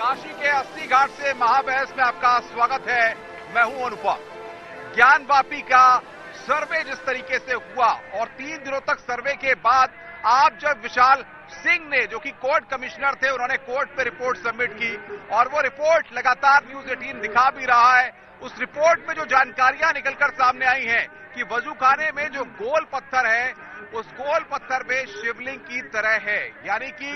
काशी के 80 घाट से महाबहस में आपका स्वागत है। मैं हूं अनुपम। ज्ञानवापी का सर्वे जिस तरीके से हुआ और 3 दिनों तक सर्वे के बाद आप जब विशाल सिंह ने, जो कि कोर्ट कमिश्नर थे, उन्होंने कोर्ट पे रिपोर्ट सबमिट की और वो रिपोर्ट लगातार न्यूज 18 दिखा भी रहा है। उस रिपोर्ट में जो जानकारियां निकलकर सामने आई हैं कि वजूखाने में जो गोल पत्थर है उस गोल पत्थर में शिवलिंग की तरह है, यानी कि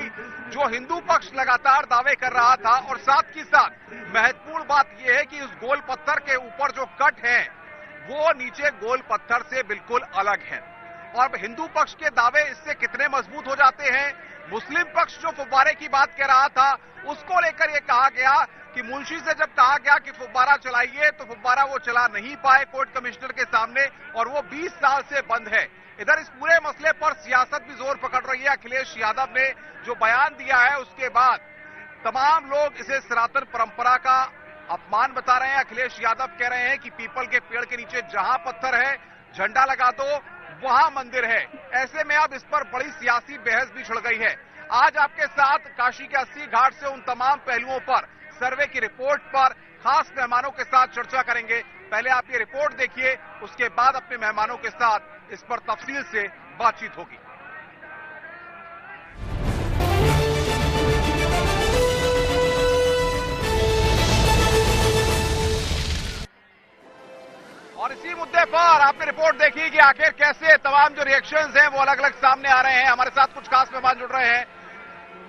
जो हिंदू पक्ष लगातार दावे कर रहा था। और साथ ही साथ महत्वपूर्ण बात यह है कि उस गोल पत्थर के ऊपर जो कट है वो नीचे गोल पत्थर से बिल्कुल अलग है। और हिंदू पक्ष के दावे इससे कितने मजबूत हो जाते हैं। मुस्लिम पक्ष जो फुब्बारे की बात कह रहा था उसको लेकर यह कहा गया कि मुंशी से जब कहा गया कि फुब्बारा चलाइए तो फुब्बारा वो चला नहीं पाए कोर्ट कमिश्नर के सामने, और वो 20 साल से बंद है। इधर इस पूरे मसले पर सियासत भी जोर पकड़ रही है। अखिलेश यादव ने जो बयान दिया है उसके बाद तमाम लोग इसे सनातन परंपरा का अपमान बता रहे हैं। अखिलेश यादव कह रहे हैं कि पीपल के पेड़ के नीचे जहां पत्थर है झंडा लगा दो, वहां मंदिर है। ऐसे में अब इस पर बड़ी सियासी बहस भी छिड़ गई है। आज आपके साथ काशी के 80 घाट से उन तमाम पहलुओं पर, सर्वे की रिपोर्ट पर खास मेहमानों के साथ चर्चा करेंगे। पहले आप ये रिपोर्ट देखिए, उसके बाद अपने मेहमानों के साथ इस पर तफसील से बातचीत होगी। और इसी मुद्दे पर आपने रिपोर्ट देखी कि आखिर कैसे तमाम जो रिएक्शंस हैं वो अलग अलग सामने आ रहे हैं। हमारे साथ कुछ खास मेहमान जुड़ रहे हैं।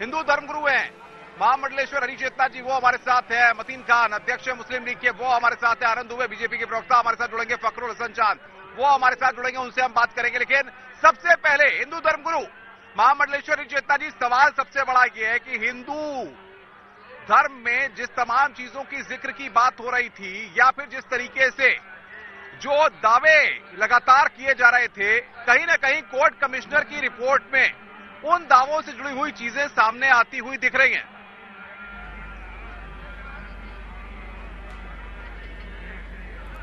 हिंदू धर्मगुरु हैं महामंडलेश्वर हरि चेतना जी, वो हमारे साथ है। मतीन खान, अध्यक्ष मुस्लिम लीग के, वो हमारे साथ है। आनंद दुबे, बीजेपी के प्रवक्ता, हमारे साथ जुड़ेंगे। फखरुल हसन चांद, वो हमारे साथ जुड़ेंगे, उनसे हम बात करेंगे। लेकिन सबसे पहले हिंदू धर्मगुरु महामंडलेश्वर हरि चेतना जी, सवाल सबसे बड़ा यह है कि हिंदू धर्म में जिस तमाम चीजों की जिक्र की बात हो रही थी, या फिर जिस तरीके से जो दावे लगातार किए जा रहे थे, कहीं ना कहीं कोर्ट कमिश्नर की रिपोर्ट में उन दावों से जुड़ी हुई चीजें सामने आती हुई दिख रही हैं।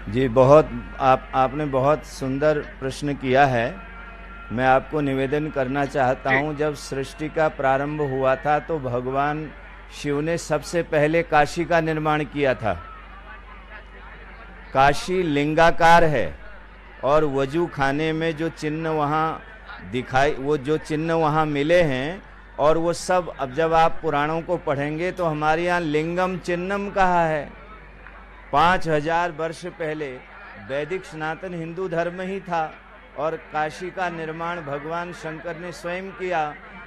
जी, आपने बहुत सुंदर प्रश्न किया है। मैं आपको निवेदन करना चाहता हूं, जब सृष्टि का प्रारंभ हुआ था तो भगवान शिव ने सबसे पहले काशी का निर्माण किया था। काशी लिंगाकार है और वजू खाने में जो चिन्ह वहाँ दिखाई, वो जो चिन्ह वहाँ मिले हैं, और वो सब अब जब आप पुराणों को पढ़ेंगे तो हमारे यहाँ लिंगम चिन्हम कहा है। 5000 वर्ष पहले वैदिक सनातन हिंदू धर्म ही था और काशी का निर्माण भगवान शंकर ने स्वयं किया।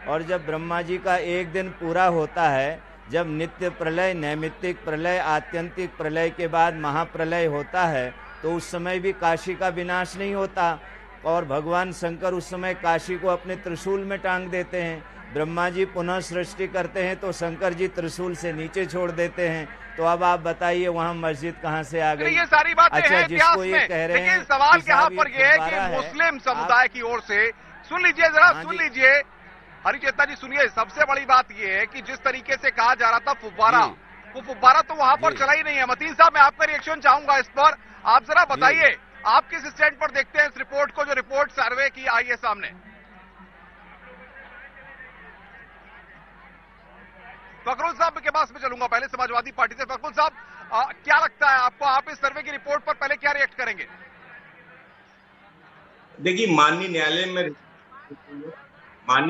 और जब ब्रह्मा जी का एक दिन पूरा होता है, जब नित्य प्रलय, नैमित्तिक प्रलय, आत्यंतिक प्रलय के बाद महाप्रलय होता है, तो उस समय भी काशी का विनाश नहीं होता और भगवान शंकर उस समय काशी को अपने त्रिशूल में टांग देते हैं। ब्रह्मा जी पुनः सृष्टि करते हैं तो शंकर जी त्रिशूल से नीचे छोड़ देते हैं। तो अब आप बताइए वहाँ मस्जिद कहाँ से आ गई? ये सारी बातें अच्छा, हैं जिसको ये कह रहे हैं, सवाल यहाँ पर ये है कि मुस्लिम समुदाय की ओर से, सुन लीजिए जरा, सुन लीजिए हरि चेतना जी, सुनिए। सबसे बड़ी बात यह है कि जिस तरीके से कहा जा रहा था फुब्बारा, वो फुब्बारा तो वहां पर चला ही नहीं है। मतीन साहब, मैं आपका रिएक्शन चाहूंगा इस पर। आप जरा बताइए, आप किस स्टैंड पर देखते हैं इस रिपोर्ट को, जो रिपोर्ट सर्वे की आई है सामने? फखरुल साहब के पास में चलूंगा पहले, समाजवादी पार्टी से। फखरुल साहब, क्या लगता है आपको, आप इस सर्वे की रिपोर्ट पर पहले क्या रिएक्ट करेंगे? देखिए, माननीय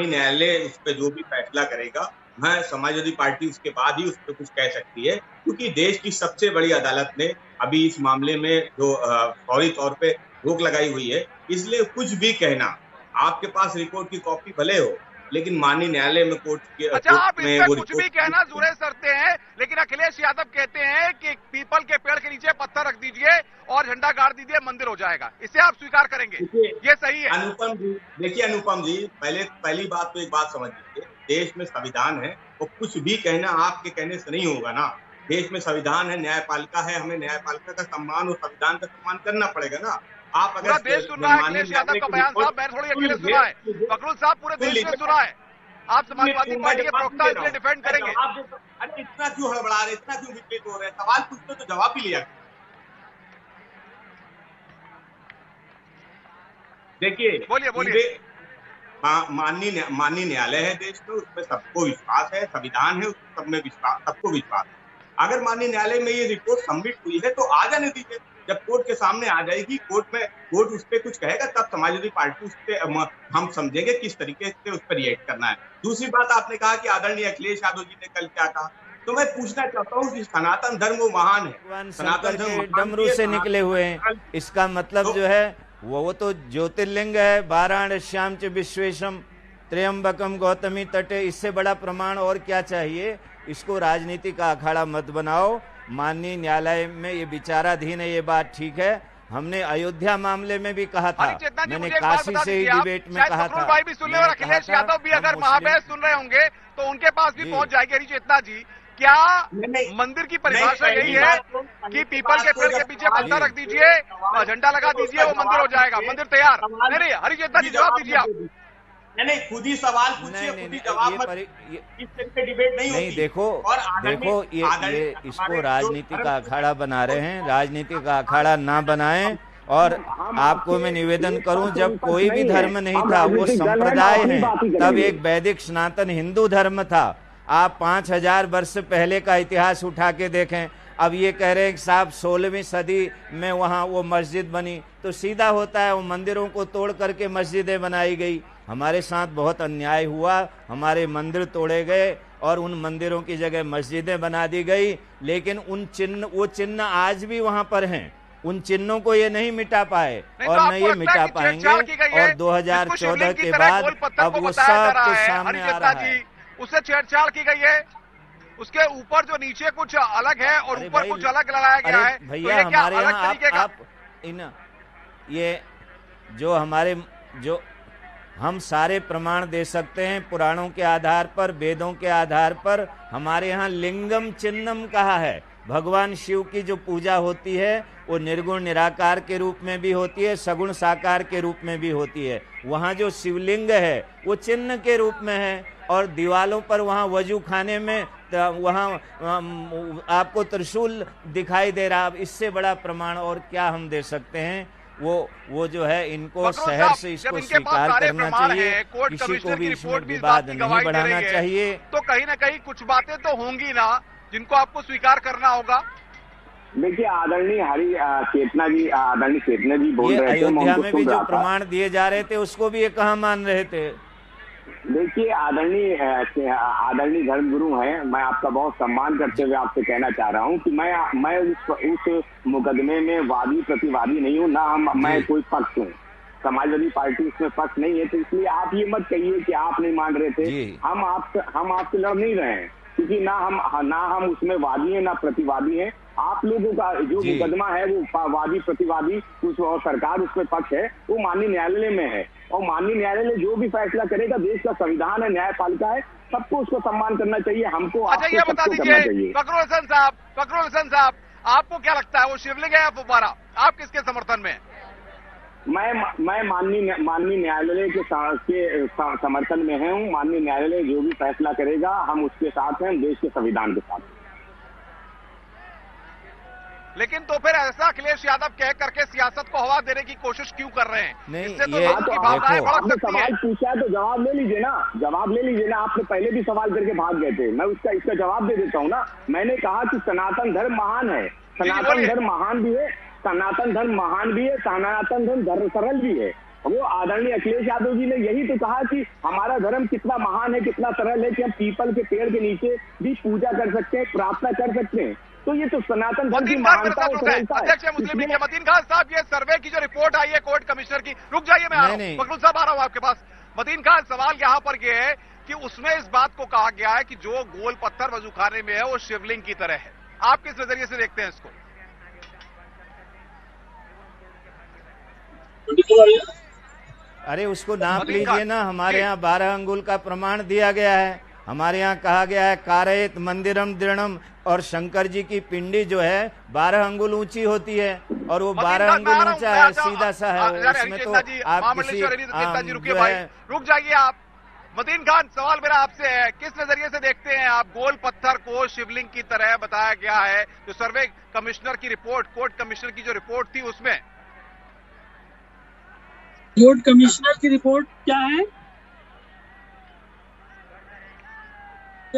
न्यायालय उस पर जो भी फैसला करेगा, मैं समाजवादी पार्टी उसके बाद ही उस पर कुछ कह सकती है, क्योंकि देश की सबसे बड़ी अदालत ने अभी इस मामले में जो फौरी तौर पे रोक लगाई हुई है। इसलिए कुछ भी कहना, आपके पास रिपोर्ट की कॉपी भले हो, लेकिन माननीय न्यायालय में कोर्ट आप इस पे कुछ भी कहना जुरे सरते हैं, लेकिन अखिलेश यादव कहते हैं कि पीपल के पेड़ के नीचे पत्थर रख दीजिए और झंडा गाड़ दीजिए, मंदिर हो जाएगा। इसे आप स्वीकार करेंगे? ये सही है? अनुपम जी, देखिए अनुपम जी, पहली बात तो एक बात समझ लीजिए, देश में संविधान है और कुछ भी कहना आपके कहने से नहीं होगा ना। देश में संविधान है, न्यायपालिका है, हमें न्यायपालिका का सम्मान और संविधान का सम्मान करना पड़ेगा ना। आप अगर देश सुन रहा है अखिलेश यादव का बयान साहब, मैं थोड़ी अकेले सुना है, फखरुल साहब पूरे देश में सुना है। आप समाजवादी पार्टी के प्रवक्ता, इसलिए डिफेंड करेंगे। अरे इतना क्यों हड़बड़ा रहे, इतना क्यों विचलित हो रहे हैं? सवाल पूछते तो जवाब ही लिया। देखिए, बोलिए। माननीय न्यायालय है देश में, उसमें सबको विश्वास है, संविधान है, सब में विश्वास, सबको विश्वास है। अगर माननीय न्यायालय में ये रिपोर्ट सबमिट हुई है तो आ जाने दीजिए। जब कोर्ट के सामने आ जाएगी, कोर्ट उस पर कुछ कहेगा, तब समाजवादी पार्टी उस पर हम समझेंगे किस तरीके से उस पर रिएक्ट करना है। दूसरी बात, आपने कहा कि आदरणीय अखिलेश यादव जी ने कल क्या कहा, तो मैं पूछना चाहता हूँ कि सनातन धर्म वो महान है, सनातन धर्म डमरू से निकले हुए हैं, इसका मतलब जो है वो तो ज्योतिर्लिंग है। वाराणस्याम च विश्वेशम त्र्यंबकम गौतमी तटे, इससे बड़ा प्रमाण और क्या चाहिए। इसको राजनीति का अखाड़ा मत बनाओ। माननीय न्यायालय में ये विचाराधीन है, ये बात ठीक है। हमने अयोध्या मामले में भी कहा था, मैंने काशी से ही डिबेट में कहा था। भाई भी सुन रहे और अखिलेश यादव भी अगर महाबहस सुन रहे होंगे तो उनके पास भी पहुंच जाएगी। हरी चेतना जी, क्या मंदिर की परिभाषा यही है कि पीपल के पेड़ के पीछे पत्थर रख दीजिए, झंडा लगा दीजिए, वो मंदिर हो जाएगा, मंदिर तैयार? नहीं, हरी चेतना जी जवाब दीजिए आप। नहीं, खुद ही सवाल पूछिए, खुद ही जवाब मत, इस तरह से डिबेट नहीं होती। देखो ये इसको राजनीति का अखाड़ा बना रहे हैं। राजनीति का अखाड़ा ना बनाएं। और आपको मैं निवेदन करूं, जब कोई भी धर्म नहीं था, वो संप्रदाय है, तब एक वैदिक सनातन हिंदू धर्म था। आप 5000 वर्ष पहले का इतिहास उठा के देखें। अब ये कह रहे हैं कि साहब 16वीं सदी में वहाँ वो मस्जिद बनी, तो सीधा होता है, वो मंदिरों को तोड़ करके मस्जिदें बनाई गई। हमारे साथ बहुत अन्याय हुआ, हमारे मंदिर तोड़े गए और उन मंदिरों की जगह मस्जिदें बना दी गई। लेकिन वो चिन्ह आज भी वहाँ पर हैं। उन चिन्हों को ये नहीं मिटा पाए और न ये मिटा पाएंगे। और 2014 के बाद अब वो सब कुछ सामने आ रहा है। उससे छेड़छाड़ की गई है, उसके ऊपर जो नीचे कुछ अलग है और ऊपर कुछ अलग लगाया गया है। भैया हमारे यहाँ ये जो हम सारे प्रमाण दे सकते हैं पुराणों के आधार पर, वेदों के आधार पर। हमारे यहाँ लिंगम चिन्नम कहा है। भगवान शिव की जो पूजा होती है वो निर्गुण निराकार के रूप में भी होती है, सगुण साकार के रूप में भी होती है। वहाँ जो शिवलिंग है वो चिन्ह के रूप में है। और दीवालों पर वहाँ वजू खाने में वहाँ आपको त्रिशूल दिखाई दे रहा। अब इससे बड़ा प्रमाण और क्या हम दे सकते हैं। वो जो है, इनको शहर से इसको स्वीकार करना चाहिए, किसी को भी इसमें विवाद नहीं बढ़ाना चाहिए। तो कहीं ना कहीं कुछ बातें तो होंगी ना जिनको आपको स्वीकार करना होगा। देखिए, आदरणीय चेतना जी बोल रहे थे, अयोध्या में भी जो प्रमाण दिए जा रहे थे उसको भी ये कहाँ मान रहे थे। देखिए, आदरणीय धर्मगुरु हैं, मैं आपका बहुत सम्मान करते हुए आपसे कहना चाह रहा हूं कि मैं उस मुकदमे में वादी प्रतिवादी नहीं हूं, ना मैं कोई पक्ष हूं। समाजवादी पार्टी इसमें पक्ष नहीं है, तो इसलिए आप ये मत कहिए कि आप नहीं मान रहे थे। हम आपसे लड़ नहीं रहे हैं, क्योंकि ना हम उसमें वादी हैं ना प्रतिवादी हैं। आप लोगों का जो मुकदमा है वो वादी प्रतिवादी और सरकार उसमें पक्ष है, वो माननीय न्यायालय में है। और माननीय न्यायालय जो भी फैसला करेगा, देश का संविधान है, न्यायपालिका है, सबको उसको सम्मान करना चाहिए। हमको अच्छा, ये बता दीजिए फखरुल हसन साहब, आपको क्या लगता है वो शिवलिंग है या फुब्बारा? आप किसके समर्थन में? मैं माननीय न्यायालय के समर्थन में हूँ। माननीय न्यायालय जो भी फैसला करेगा हम उसके साथ हैं, देश के संविधान के साथ। लेकिन तो फिर ऐसा अखिलेश यादव कह करके सियासत को हवा देने की कोशिश क्यों कर रहे हैं? नहीं, इससे तो लोगों की भावनाएं भड़क सकती हैं। सवाल पूछा है तो जवाब ले लीजिए ना। आपने पहले भी सवाल करके भाग गए थे, मैं इसका जवाब दे देता हूँ ना। मैंने कहा कि सनातन धर्म महान है, सनातन धर्म महान भी है, सनातन धर्म सरल भी है। वो आदरणीय अखिलेश यादव जी ने यही तो कहा कि हमारा धर्म कितना महान है, कितना सरल है कि हम पीपल के पेड़ के नीचे भी पूजा कर सकते हैं, प्रार्थना कर सकते हैं। तो ये तो सनातन धर्म की महानता और सरलता है। अध्यक्ष मुस्लिम लीग के मतीन खान साहब, ये सर्वे की जो रिपोर्ट आई है कोर्ट कमिश्नर की, रुक जाइए, मैं आ रहा हूं, फखरुल साहब आ रहा हूं आपके पास। मतीन खान, सवाल यहाँ पर ये है कि उसमें इस बात को कहा गया है कि जो गोल पत्थर वजूखाने में है वो शिवलिंग की तरह है। आप किस नजरिए से देखते हैं इसको? अरे उसको नाप लीजिए ना। हमारे यहाँ 12 अंगुल का प्रमाण दिया गया है। हमारे यहाँ कहा गया है कारयत मंदिरम दृढ़म, और शंकर जी की पिंडी जो है 12 अंगुल ऊंची होती है और वो 12 अंगुल ऊंचा है, सीधा सा है। उसमें तो आप रुक जाइए आप। मतीन खान, सवाल मेरा आपसे है, किस नजरिए से देखते हैं आप गोल पत्थर को शिवलिंग की तरह बताया गया है? जो सर्वे कमिश्नर की रिपोर्ट, कोर्ट कमिश्नर की जो रिपोर्ट थी, उसमें कोर्ट कमिश्नर की रिपोर्ट क्या है?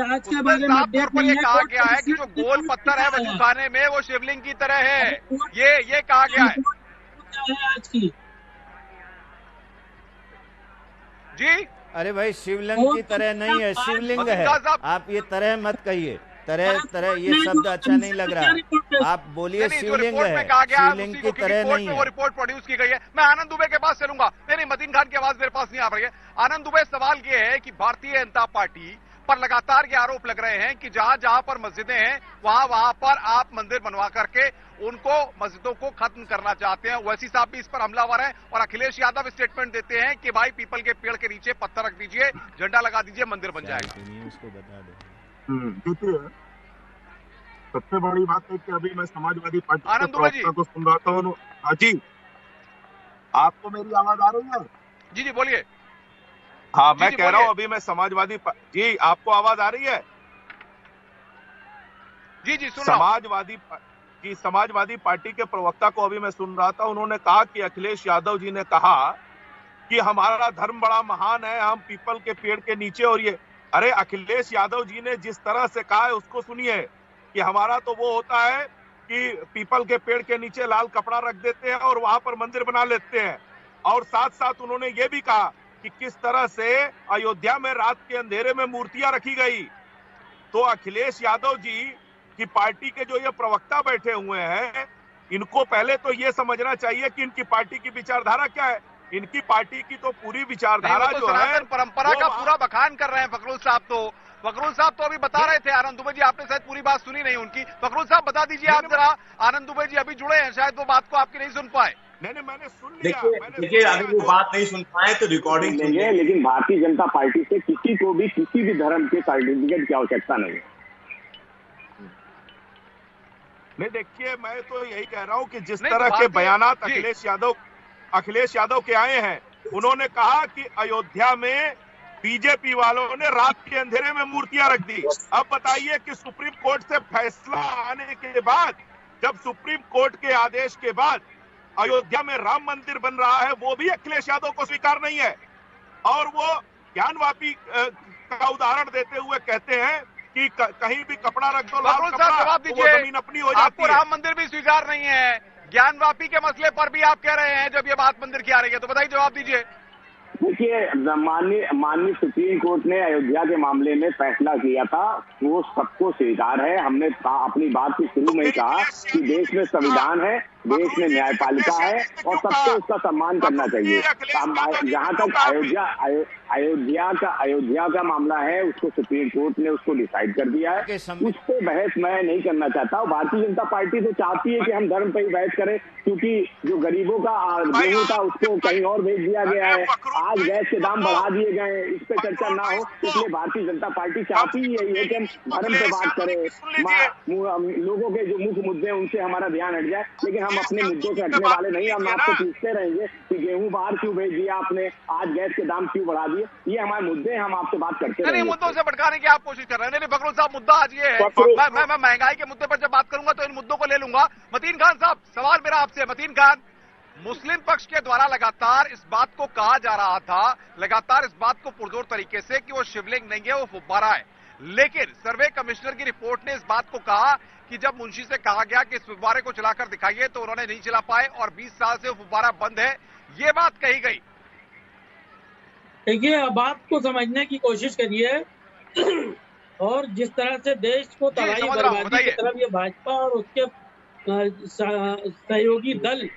आज के उसमें बारे में साफ तौर पर ये कहा गया है कि जो कोर्ट गोल पत्थर है वजू खाने में वो शिवलिंग की तरह है, ये कहा गया है। क्या है आज की? जी अरे भाई शिवलिंग की तरह नहीं है, शिवलिंग है। आप ये तरह मत कहिए, तरह ये शब्द अच्छा नहीं लग रहा। आप बोलिए शिवलिंग है, शिवलिंग की तरह नहीं है। वो रिपोर्ट प्रोड्यूस की गई है। मैं आनंद दुबे के पास चलूंगा। नहीं, मतीन खान की आवाज मेरे पास नहीं आ रही है। आनंद दुबे, सवाल ये है कि भारतीय जनता पार्टी पर लगातार ये आरोप लग रहे हैं कि जहां जहां पर मस्जिदें हैं वहां पर आप मंदिर बनवा करके उनको, मस्जिदों को खत्म करना चाहते हैं। ओवैसी साहब भी इस पर हमलावर हैं और अखिलेश यादव स्टेटमेंट देते हैं कि भाई पीपल के पेड़ के नीचे पत्थर रख दीजिए, झंडा लगा दीजिए, मंदिर बन जाएगा। उसको बता दो। देखिए, सबसे बड़ी बात है कि अभी मैं समाजवादी पार्टी के आनंद दुबे जी, प्रवक्ता को सुन रहा था। हाँ जी, आपको मेरी आवाज आ रही है? जी बोलिए। हाँ, मैं कह रहा हूँ अभी मैं समाजवादी जी, आपको आवाज आ रही है? जी सुन रहा हूं। समाजवादी पार्टी के प्रवक्ता को अभी मैं सुन रहा था। उन्होंने कहा कि अखिलेश यादव जी ने कहा कि हमारा धर्म बड़ा महान है, हम पीपल के पेड़ के नीचे। और ये, अरे अखिलेश यादव जी ने जिस तरह से कहा है उसको सुनिए कि हमारा तो वो होता है कि पीपल के पेड़ के नीचे लाल कपड़ा रख देते हैं और वहां पर मंदिर बना लेते हैं। और साथ साथ उन्होंने ये भी कहा कि किस तरह से अयोध्या में रात के अंधेरे में मूर्तियां रखी गई। तो अखिलेश यादव जी की पार्टी के जो ये प्रवक्ता बैठे हुए हैं, इनको पहले तो ये समझना चाहिए कि इनकी पार्टी की विचारधारा क्या है। इनकी पार्टी की तो पूरी विचारधारा जो है परंपरा का पूरा बखान कर रहे हैं फखरुल साहब तो अभी बता रहे थे। आनंद दुबे जी, आपने शायद पूरी बात सुनी नहीं उनकी। फखरुल साहब बता दीजिए आप जरा। आनंद दुबे जी अभी जुड़े हैं, शायद वो बात को आपकी नहीं सुन पाए। नहीं, मैंने सुन लिया। देखिए अगर वो बात नहीं सुन पाए तो रिकॉर्डिंग लेंगे, लेकिन भारतीय जनता पार्टी से किसी को भी किसी भी धर्म के सर्टिफिकेट की आवश्यकता नहीं है। नहीं, देखिए, मैं तो यही कह रहा हूं कि जिस तरह के बयानात अखिलेश यादव के आए हैं, उन्होंने कहा कि अयोध्या में बीजेपी वालों ने रात के अंधेरे में मूर्तियां रख दी। अब बताइए कि सुप्रीम कोर्ट से फैसला आने के बाद, जब सुप्रीम कोर्ट के आदेश के बाद अयोध्या में राम मंदिर बन रहा है, वो भी अखिलेश यादव को स्वीकार नहीं है। और वो ज्ञानवापी का उदाहरण देते हुए कहते हैं कि कहीं भी कपड़ा रख दो, लाल कपड़ा, जवाब तो वो जमीन अपनी हो जाती है। आपको राम मंदिर भी स्वीकार नहीं है, ज्ञानवापी के मसले पर भी आप कह रहे हैं जब ये बात मंदिर की आ रही है, तो बताइए, जवाब दीजिए। देखिए, माननीय सुप्रीम कोर्ट ने अयोध्या के मामले में फैसला किया था, वो सबको स्वीकार है। हमने अपनी बात के शुरू में ही कहा कि देश में संविधान है, देश में न्यायपालिका है और सबको उसका सम्मान करना चाहिए। जहाँ तक अयोध्या का मामला है, उसको सुप्रीम कोर्ट ने उसको डिसाइड कर दिया है। उस पर बहस मैं नहीं करना चाहता हूँ। भारतीय जनता पार्टी तो चाहती है कि हम धर्म पर ही बहस करें, क्योंकि जो गरीबों का गेहूं था उसको कहीं और भेज दिया गया है। आज गैस के दाम बढ़ा दिए गए, इस पे चर्चा ना हो, इसलिए भारतीय जनता पार्टी चाहती ही यही है कि हम धर्म पे बात करें, लोगों के जो मुख्य मुद्दे हैं उनसे हमारा ध्यान हट जाए। लेकिन हम अपने मुद्दों से हटने वाले नहीं। हम आपसे पूछते रहेंगे कि गेहूं बाहर क्यों भेज दिया आपने, आज गैस के दाम क्यों बढ़ा दिए, ये हमारे मुद्दे हैं, हम आपसे बात करते रहेंगे। मुद्दों से भटकाने की आप कोशिश कर रहे हैं। नहीं फखरुल साहब, मुद्दा आज ये है, मैं महंगाई के मुद्दे पर जब बात करूंगा तो इन मुद्दों को ले लूंगा। मतीन खान साहब, सवाल मेरा आपसे। मतीन खान, मुस्लिम पक्ष के द्वारा लगातार इस बात को कहा जा रहा था, लगातार इस बात को पुरजोर तरीके से कि वो शिवलिंग नहीं है, वो फुब्बारा है। लेकिन सर्वे कमिश्नर की रिपोर्ट ने इस बात को कहा कि जब मुंशी से कहा गया कि इस फुब्बारे को चलाकर दिखाइए तो उन्होंने नहीं चला पाए और 20 साल से वो फुब्बारा बंद है, ये बात कही गई। देखिए, अब आपको समझने की कोशिश करिए और जिस तरह से देश को तबाही बर्बादी की तरफ ये भाजपा और उसके सहयोगी दल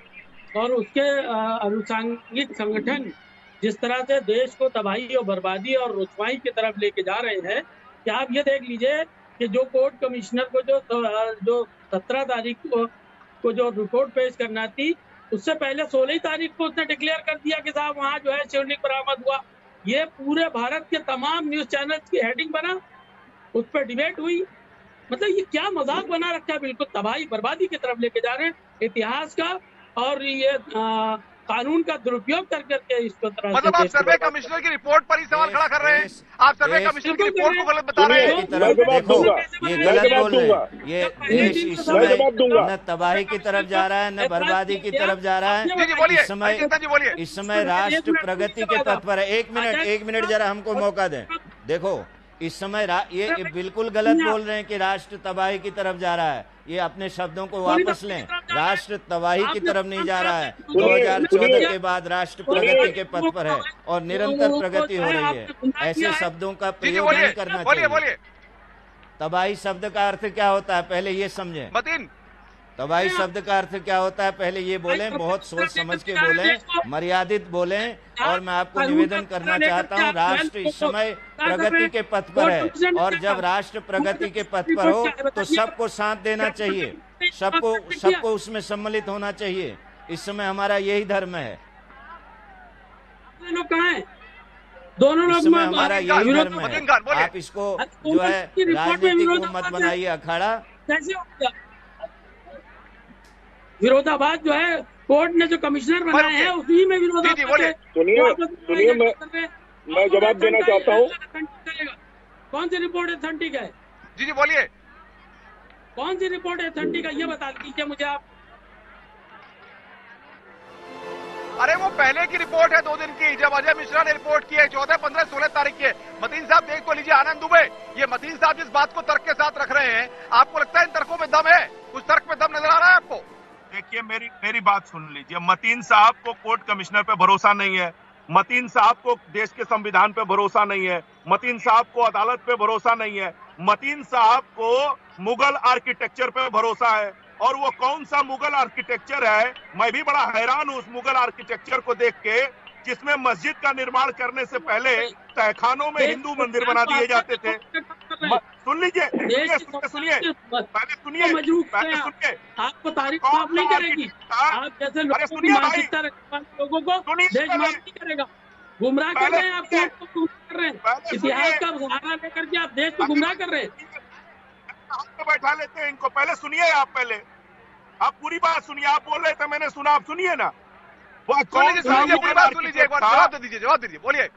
और उसके अनुषंगिक संगठन जिस तरह से देश को तबाही और बर्बादी और रुसवाई की तरफ लेके जा रहे हैं, क्या आप ये देख लीजिए कि जो कोर्ट कमिश्नर को जो 17 तारीख को जो रिपोर्ट पेश करना थी, उससे पहले 16 तारीख को उसने डिक्लेयर कर दिया कि साहब वहाँ जो है शिवलिंग बरामद हुआ। ये पूरे भारत के तमाम न्यूज चैनल्स की हेडिंग बना, उस पर डिबेट हुई। मतलब ये क्या मजाक बना रखा है, बिल्कुल तबाही बर्बादी की तरफ लेके जा रहे हैं इतिहास का और ये कानून का दुरुपयोग कर करके इस तरह। मतलब आप सर्वे कमिश्नर की रिपोर्ट पर ही सवाल खड़ा कर रहे हैं, आप सर्वे कमिश्नर की रिपोर्ट को गलत बता रहे हैं। देखो, ये गलत बोल रहे हैं। ये देश इस समय न तबाही की तरफ जा रहा है, न बर्बादी की तरफ जा रहा है। इस समय राष्ट्र प्रगति के पथ पर है। एक मिनट जरा हमको मौका दें। देखो, इस समय ये बिल्कुल गलत बोल रहे हैं कि राष्ट्र तबाही की तरफ जा रहा है। ये अपने शब्दों को वापस लें। राष्ट्र तबाही की तरफ नहीं जा रहा है। 2014 के बाद राष्ट्र प्रगति के पथ पर है और निरंतर प्रगति हो रही है। ऐसे शब्दों का प्रयोग नहीं करना चाहिए। तबाही शब्द का अर्थ क्या होता है पहले ये समझें। मतीन, तबाही शब्द का अर्थ क्या होता है पहले ये बोलें, बहुत सोच समझ के बोलें, मर्यादित बोलें। और मैं आपको निवेदन करना चाहता हूं, राष्ट्र इस समय प्रगति के पथ पर है और जब राष्ट्र प्रगति के पथ पर हो तो सबको साथ देना चाहिए, सबको उसमें सम्मिलित होना चाहिए। इस समय हमारा यही धर्म है। लोग कहाँ हैं? दोनों लोग हमारा यही धर्म है। आप इसको जो है राजनीतिक को मत बनाइए अखाड़ा। कैसे हो गया विरोधाभास? जो है कोर्ट ने जो कमिश्नर बनाए हैं उसी में विरोधाभास। सुनिए मैं जवाब देना चाहता हूँ। कौन सी रिपोर्ट एथेंटिक है? जी बोलिए। कौन सी रिपोर्ट एथेंटिक है ये बता दीजिए मुझे आप। अरे वो पहले की रिपोर्ट है 2 दिन की, जब अजय मिश्रा ने रिपोर्ट की है 14, 15, 16 तारीख की। मतीन साहब देख तो लीजिए। आनंद दुबे, ये मतीन साहब जिस बात को तर्क के साथ रख रहे हैं, आपको लगता है इन तर्कों में दम है? कुछ तर्क में दम नजर आ रहा है आपको? देखिए मेरी बात सुन लीजिए। मतीन साहब को कोर्ट कमिश्नर पे भरोसा नहीं है, मतीन साहब को देश के संविधान पे भरोसा नहीं है, मतीन साहब को अदालत पे भरोसा नहीं है, मतीन साहब को मुगल आर्किटेक्चर पे भरोसा है। और वो कौन सा मुगल आर्किटेक्चर है? मैं भी बड़ा हैरान हूं उस मुगल आर्किटेक्चर को देख के, जिसमें मस्जिद का निर्माण करने से पहले तहखानों में हिंदू मंदिर बना दिए जाते थे। सुन लीजिए, सुनिए, पहले सुनिए। आपको तारीफ माफ नहीं करेगी। आप जैसे लोगों की मानसिकता रखने वाले लोगों को देश माफ नहीं करेगा। गुमराह कर रहे हैं आप, देश को गुमराह कर रहे हैं। इतिहास का सहारा लेकर के आप देश को गुमराह कर रहे हैं। बैठा लेते हैं इनको। पहले सुनिए, आप पूरी बात सुनिए। आप बोल रहे थे, मैंने सुना, आप सुनिए ना। जवाब दीजिए, बोलिए।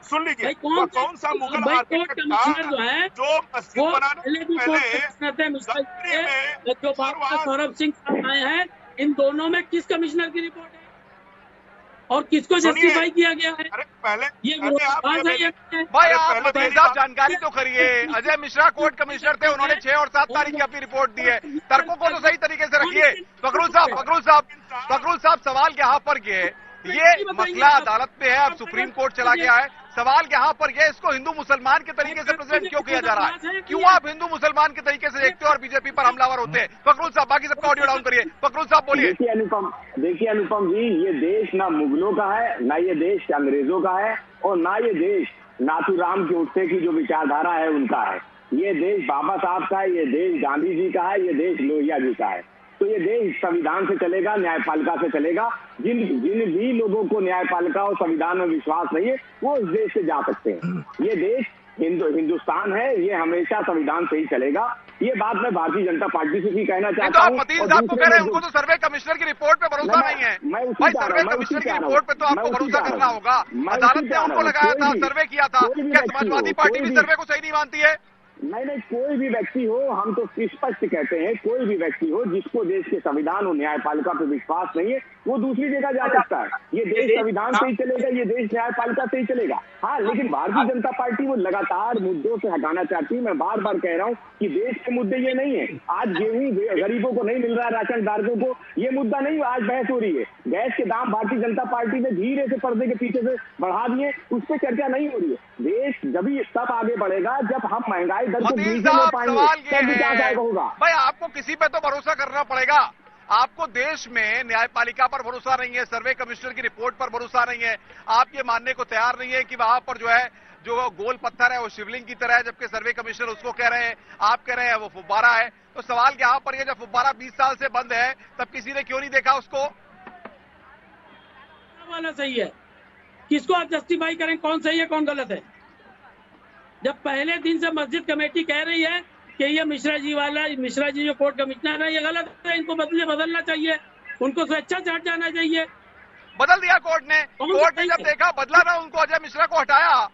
सुन लीजिए, कौन सा मुगल आर्किटेक्ट जो है जो मस्जिद बनाने जो सौरभ सिंह साहब आए हैं, इन दोनों में किस कमिश्नर की रिपोर्ट है और किसको जस्टिफाई किया गया है? पहले ये विरोधाभास है। भाई आप मतीन साहब जानकारी तो करिए। अजय मिश्रा कोर्ट कमिश्नर थे, उन्होंने 6 और 7 तारीख की अपनी रिपोर्ट दी है। तर्कों को तो सही तरीके से रखिए। फकरुल साहब सवाल यहाँ पर ये मसला अदालत में है, अब सुप्रीम कोर्ट चला गया है। सवाल यहाँ पर ये, इसको हिंदू मुसलमान के तरीके से प्रेजेंट क्यों किया जा रहा है? क्यों आप हिंदू मुसलमान के तरीके से देखते हो और बीजेपी पर हमलावर होते हैं? फकरुल साहब, बाकी सबका ऑडियो डाउन करिए। फकरुल साहब बोलिए। देखिए अनुपम जी, ये देश ना मुगलों का है, ना ये देश अंग्रेजों का है, और ना ये देश नाथूराम के उत्ते की जो विचारधारा है उनका है। ये देश बाबा साहब का है, ये देश गांधी जी का है, ये देश लोहिया जी का है। तो ये देश संविधान से चलेगा, न्यायपालिका से चलेगा। जिन भी लोगों को न्यायपालिका और संविधान में विश्वास नहीं है, वो इस देश से जा सकते हैं। ये देश हिंदुस्तान है, ये हमेशा संविधान से ही चलेगा। ये बात मैं भारतीय जनता पार्टी से भी कहना चाहता हूँ। मतीन साहब को कह रहे हैं उनको तो सर्वे कमिश्नर की रिपोर्ट पे भरोसा नहीं है। भाई सर्वे कमिश्नर की रिपोर्ट पे तो आपको भरोसा करना होगा। अदालत ने उनको लगाया था, सर्वे किया था। क्या समाजवादी पार्टी भी सर्वे को सही नहीं मानती है? नहीं, कोई भी व्यक्ति हो, हम तो स्पष्ट कहते हैं, कोई भी व्यक्ति हो जिसको देश के संविधान और न्यायपालिका पे विश्वास नहीं है, वो दूसरी जगह जा सकता है। ये देश संविधान से ही चलेगा, ये देश न्यायपालिका से ही चलेगा। हाँ, लेकिन भारतीय जनता पार्टी वो लगातार मुद्दों से हटाना चाहती है। मैं बार बार कह रहा हूँ कि देश के मुद्दे ये नहीं है। आज गेहूं गरीबों को नहीं मिल रहा है, राशन धारकों को, ये मुद्दा नहीं आज बहस हो रही है। गैस के दाम भारतीय जनता पार्टी ने धीरे से पर्दे के पीछे से बढ़ा दिए, उस पर चर्चा नहीं हो रही है। देश जब तब आगे बढ़ेगा जब हम महंगाई दर को नीचे ले पाएंगे, तब विकास आएगा होगा। भाई आपको किसी पे तो भरोसा करना पड़ेगा। आपको देश में न्यायपालिका पर भरोसा नहीं है, सर्वे कमिश्नर की रिपोर्ट पर भरोसा नहीं है। आप ये मानने को तैयार नहीं है कि वहां पर जो है जो गोल पत्थर है वो शिवलिंग की तरह है, जबकि सर्वे कमिश्नर उसको कह रहे हैं, आप कह रहे हैं वो फुब्बारा है। तो सवाल यहाँ पर ये, जब फुब्बारा 20 साल से बंद है, तब किसी ने क्यों नहीं देखा उसको? वाला सही है, किसको आप जस्टिफाई करें कौन सही है कौन गलत है? जब पहले दिन से मस्जिद कमेटी कह रही है कि ये मिश्रा जी जो कोर्ट कमिश्नर है ये गलत है, इनको बदलना चाहिए, उनको स्वेच्छा से हट जाना चाहिए। बदल दिया कोर्ट ने। कोर्ट ने जब देखा बदला ना उनको, अजय मिश्रा को हटाया।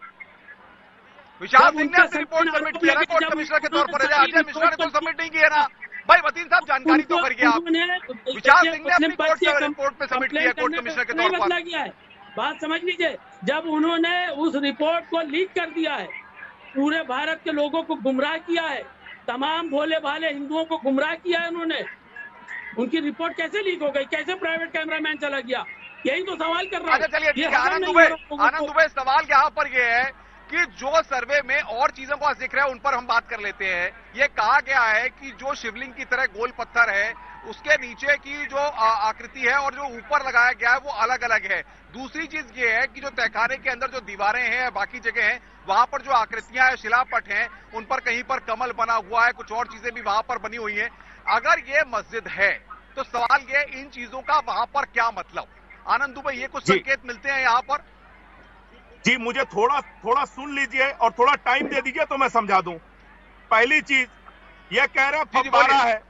विशाल सिंह ने अपनी रिपोर्ट सबमिट किया ना कोर्ट कमिश्नर के तौर पर, अजय मिश्रा ने तो सबमिट नहीं किया ना। भाई मतीन साहब जानकारी तो करिए आप। विशाल सिंह ने अपनी रिपोर्ट पे सबमिट किया कोर्ट कमिश्नर के तौर पर। बात समझ लीजिए, जब उन्होंने उस रिपोर्ट को लीक कर दिया है पूरे भारत के लोगों को गुमराह किया है, तमाम भोले भाले हिंदुओं को गुमराह किया है उन्होंने। उनकी रिपोर्ट कैसे लीक हो गई, कैसे प्राइवेट कैमरामैन चला गया, यही तो सवाल कर रहा हूं। अच्छा चलिए ठीक है आनंद दुबे, सवाल यहाँ पर ये है कि जो सर्वे में और चीजों का जिक्र है उन पर हम बात कर लेते हैं। ये कहा गया है कि जो शिवलिंग की तरह गोल पत्थर है उसके नीचे की जो आकृति है और जो ऊपर लगाया गया है वो अलग अलग है। दूसरी चीज ये है कि जो तहखाने के अंदर जो दीवारें हैं, बाकी जगह हैं, वहां पर जो आकृतियां हैं, शिलापट हैं, उन पर कहीं पर कमल बना हुआ है, कुछ और चीजें भी वहां पर बनी हुई हैं। अगर ये मस्जिद है तो सवाल ये इन चीजों का वहां पर क्या मतलब? आनंद दुबे, ये कुछ संकेत मिलते हैं यहाँ पर? जी मुझे थोड़ा सुन लीजिए और थोड़ा टाइम दे दीजिए तो मैं समझा दूं। पहली चीज ये कह रहे फव्वारा है,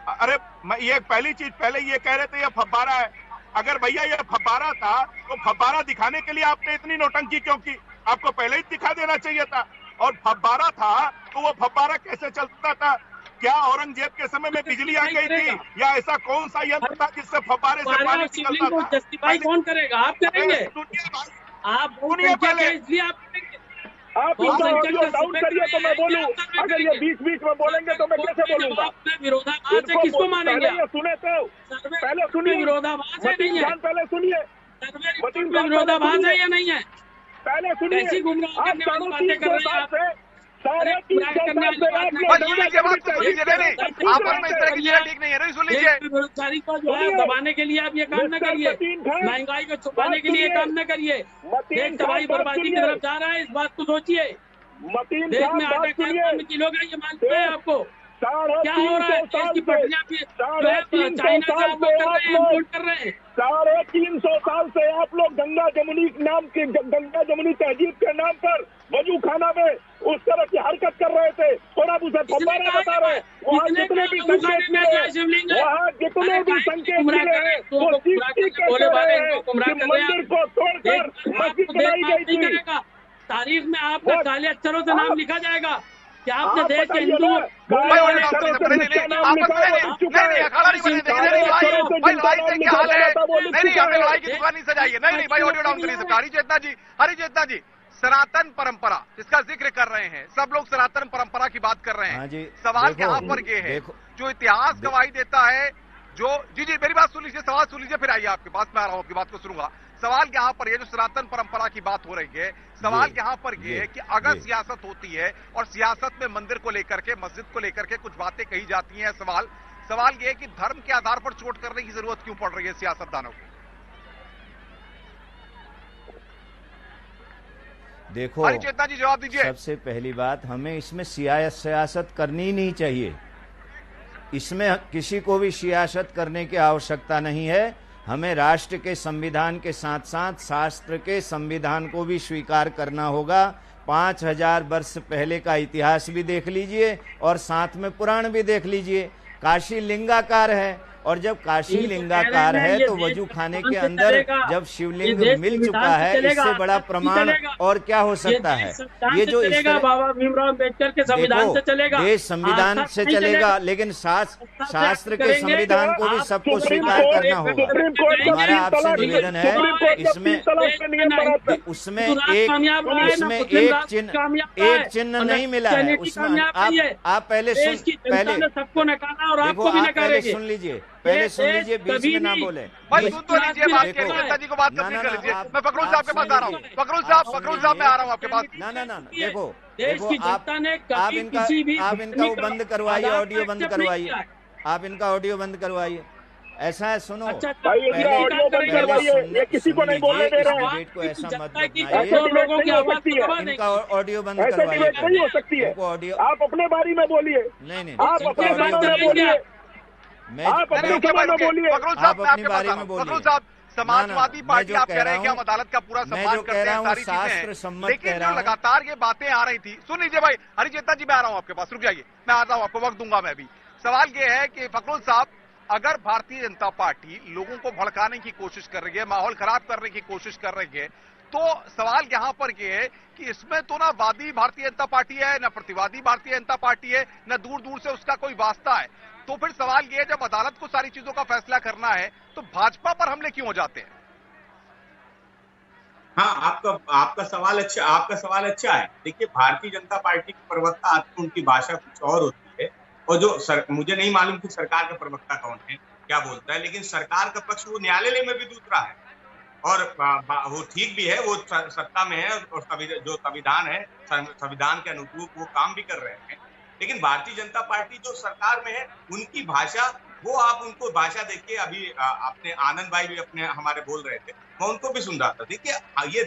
अरे ये पहली चीज, पहले ये कह रहे थे ये फव्वारा है। अगर भैया ये फव्वारा था तो फव्वारा दिखाने के लिए आपने इतनी नौटंकी क्यों की? आपको पहले ही दिखा देना चाहिए था। और फव्वारा था तो वो फव्वारा कैसे चलता था? क्या औरंगजेब के समय में बिजली आ गई थी, या ऐसा कौन सा यंत्र था जिससे फव्वारे से पानी निकलता था? जस्टिफाई कौन करेगा? आप करेंगे? आप पहले इसलिए आप करेंगे। आप इनका ऑडियो डाउन करिए तो मैं बोलूं। अगर ये बीच बीच में बोलेंगे तो मैं कैसे बोलूंगा? विरोधाभास है, किसको मानेंगे? सुने तो पहले सुनिए, विरोधाभास है नहीं है? पहले सुनिए, विरोधाभास है या नहीं है? पहले सुनिए। कैसी गुमराह करने वाली बातें कर रहे हैं आप? सारे सुन लीजिए, बात सुन लीजिए। नहीं आपस में इस तरह की चीजें ठीक नहीं है, नहीं सुन लीजिए। बेरोजगारी को जो है दबाने के लिए आप ये काम न करिए, महंगाई को छुपाने के लिए काम न करिए। देश तबाही बर्बादी की तरफ जा रहा है, इस बात को सोचिए। देश में आटा खाने किलो का ये मानते हैं आपको? क्या हो रहा है? देश की पटरियां भी चाइना से आप लोग कर रहे हैं, इम्पोर्ट कर रहे हैं। 350 साल से आप लोग गंगा जमुनी तहजीब के नाम पर वजू खाना में उस तरह की हरकत कर रहे थे। और अब उसे फव्वारा बता रहे हैं। वहाँ जितने भी संकेत मिले हैं, वहाँ जितने भी संकेत मिले हैं वो सृष्टि के रहे हैं कि मंदिर को तोड़कर मस्जिद बनाई गई थी। तारीख में आपका काले अक्षरों से नाम लिखा जाएगा कि आपने देश के हिंदू हरिचेतना जी, सनातन परंपरा जिसका जिक्र कर रहे हैं, सब लोग सनातन परंपरा की बात कर रहे हैं। सवाल यहाँ पर ये है, जो इतिहास गवाही देता है, जो जी मेरी बात सुन लीजिए, सवाल सुन लीजिए, फिर आइए आपके पास, मैं आ रहा हूँ, आपकी बात को सुनूंगा। सवाल यहाँ पर ये जो सनातन परंपरा की बात हो रही है, सवाल यहाँ पर ये है कि अगर सियासत होती है और सियासत में मंदिर को लेकर के, मस्जिद को लेकर के कुछ बातें कही जाती हैं, सवाल ये है कि धर्म के आधार पर चोट करने की जरूरत क्यों पड़ रही है सियासतदानों को? देखो हरिचेतना जी जवाब दीजिए। सबसे पहली बात, हमें इसमें सियासत करनी नहीं चाहिए। इसमें किसी को भी सियासत करने की आवश्यकता नहीं है। हमें राष्ट्र के संविधान के साथ साथ शास्त्र के संविधान को भी स्वीकार करना होगा। 5000 वर्ष पहले का इतिहास भी देख लीजिए और साथ में पुराण भी देख लीजिए। काशी लिंगाकार है, और जब काशी लिंगाकार है तो वजू खाने के अंदर जब शिवलिंग मिल चुका है, इससे बड़ा प्रमाण और क्या हो सकता है? ये जो बाबा भीमराव अम्बेडकर के संविधान से चलेगा, देश संविधान से चलेगा, लेकिन शास्त्र के संविधान को भी सबको स्वीकार करना होगा। हमारा आपसे निवेदन है, उसमें एक चिन्ह नहीं मिला है। उसमें आप पहले सबको नकारा और आपको भी नकारेंगे। सुन लीजिए, पहले सुन लीजिए, बीच में ना बोले। भाई सुन तो लीजिए बात, हरिचेतना जी को बात कंप्लीट कर लीजिए। मैं फकरुल साहब के पास आ रहा हूँ। फकरुल साहब मैं आ रहा हूँ आपके पास। ना देखो देश की जनता ने कभी किसी भी आप इनका वो बंद करवाइए, ऑडियो बंद करवाइए। आप इनका ऑडियो बंद करवाइए। ऐसा है, सुनो, ये किसी को नहीं बोलने दे रहे हैं। को ऐसा मत लोगों की आवाज इनका ऑडियो बंद ऐसे करवाइए। नहीं हो सकती है। ऑडियो आप अपने बारे में बोलिए, नहीं आप अपने बारे में बोलिए, आप अपने बारे में बोलिए। फकरुल साहब, समाजवादी पार्टी आप कह रहे हैं कि हम अदालत का पूरा सम्मान करते हैं, सारी चीजें, लेकिन जो लगातार ये बातें आ रही थी, सुन लीजिए भाई, हरिचेतना जी मैं आ रहा हूँ आपके पास, रुक जाइए, मैं आता हूँ, आपको वक्त दूंगा मैं भी। सवाल ये है कि फकरुल साहब, अगर भारतीय जनता पार्टी लोगों को भड़काने की कोशिश कर रही है, माहौल खराब करने की कोशिश कर रही है, तो सवाल यहां पर यह है कि इसमें तो ना वादी भारतीय जनता पार्टी है, ना प्रतिवादी भारतीय जनता पार्टी है, ना दूर दूर से उसका कोई वास्ता है। तो फिर सवाल यह है, जब अदालत को सारी चीजों का फैसला करना है तो भाजपा पर हमले क्यों हो जाते हैं? हाँ, आपका सवाल अच्छा है। देखिए, भारतीय जनता पार्टी के प्रवक्ता आते हैं, उनकी भाषा कुछ और होती है, और मुझे नहीं मालूम कि सरकार का प्रवक्ता कौन है, क्या बोलता है, लेकिन सरकार का पक्ष वो न्यायालय में भी दूध रहा है, और वो ठीक भी है, वो सत्ता में है, और जो संविधान है, संविधान के अनुरूप वो काम भी कर रहे हैं। लेकिन भारतीय जनता पार्टी जो सरकार में है, उनकी भाषा, वो आप उनको भाषा देखिए। अभी अपने आनंद भाई भी अपने हमारे बोल रहे थे, मैं उनको भी सुन रहा था। देखिए, ये